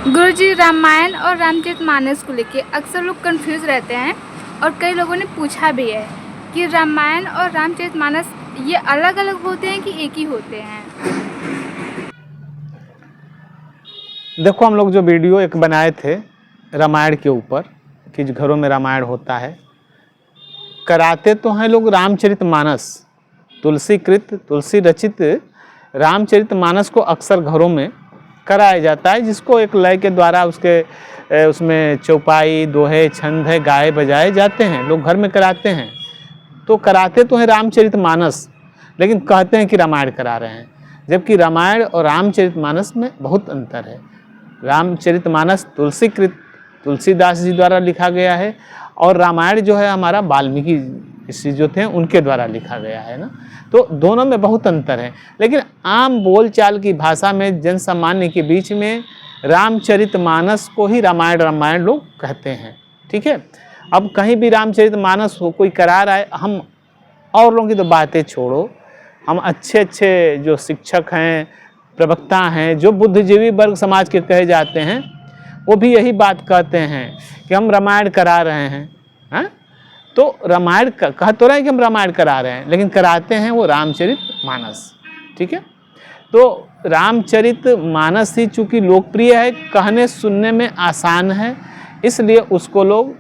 गुरुजी, रामायण और रामचरितमानस को लेके अक्सर लोग कंफ्यूज रहते हैं और कई लोगों ने पूछा भी है कि रामायण और रामचरितमानस ये अलग अलग होते हैं कि एक ही होते हैं। देखो, हम लोग जो वीडियो एक बनाए थे रामायण के ऊपर कि घरों में रामायण होता है, कराते तो हैं लोग रामचरितमानस, तुलसीकृत तुलसी रचित रामचरितमानस को अक्सर घरों में कराया जाता है, जिसको एक लय के द्वारा उसमें चौपाई, दोहे, छंद है, गाए बजाए जाते हैं, लोग घर में कराते हैं। तो कराते तो हैं रामचरितमानस, लेकिन कहते हैं कि रामायण करा रहे हैं, जबकि रामायण और रामचरितमानस में बहुत अंतर है। रामचरितमानस तुलसीकृत तुलसीदास जी द्वारा लिखा गया है और रामायण जो है हमारा वाल्मीकि ऋषि जो थे उनके द्वारा लिखा गया है ना। तो दोनों में बहुत अंतर है, लेकिन आम बोलचाल की भाषा में जन सामान्य के बीच में रामचरितमानस को ही रामायण लोग कहते हैं। ठीक है, अब कहीं भी रामचरितमानस हो कोई करा रहा है, हम और लोगों की तो बातें छोड़ो, हम अच्छे जो शिक्षक हैं, प्रवक्ता हैं, जो बुद्धिजीवी वर्ग समाज के कहे जाते हैं, वो भी यही बात कहते हैं कि हम रामायण करा रहे हैं। हाँ, तो रामायण कह तो रहे हैं कि हम रामायण करा रहे हैं, लेकिन कराते हैं वो रामचरितमानस। ठीक है, तो रामचरितमानस ही चूँकि लोकप्रिय है, कहने सुनने में आसान है, इसलिए उसको लोग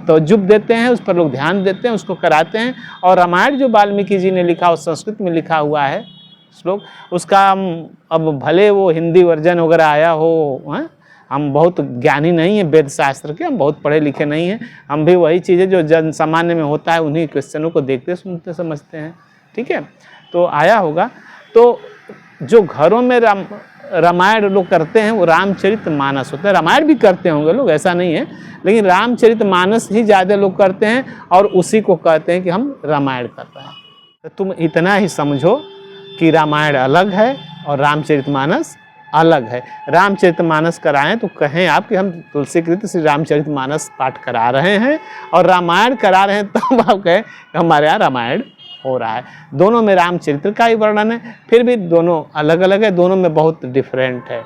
तवज्जुह देते हैं, उस पर लोग ध्यान देते हैं, उसको कराते हैं। और रामायण जो वाल्मीकि जी ने लिखा, वो संस्कृत में लिखा हुआ है श्लोक, उसका अब भले वो हिंदी वर्जन वगैरह आया हो, हम बहुत ज्ञानी नहीं हैं वेद शास्त्र के, हम बहुत पढ़े लिखे नहीं हैं, हम भी वही चीज़ें जो जन सामान्य में होता है उन्हीं क्वेश्चनों को देखते सुनते समझते हैं। ठीक है, तो आया होगा। तो जो घरों में रामायण लोग करते हैं वो रामचरितमानस होता है। रामायण भी करते होंगे लोग, ऐसा नहीं है, लेकिन रामचरितमानस ही ज़्यादा लोग करते हैं और उसी को कहते हैं कि हम रामायण कर रहे हैं। तो तुम इतना ही समझो कि रामायण अलग है और रामचरितमानस अलग है। रामचरितमानस कराएं तो कहें आप कि हम तुलसीकृत श्री रामचरितमानस पाठ करा रहे हैं, और रामायण करा रहे हैं तब आप कहें हमारे यहाँ रामायण हो रहा है। दोनों में रामचरित्र का ही वर्णन है, फिर भी दोनों अलग अलग है, दोनों में बहुत डिफरेंट है।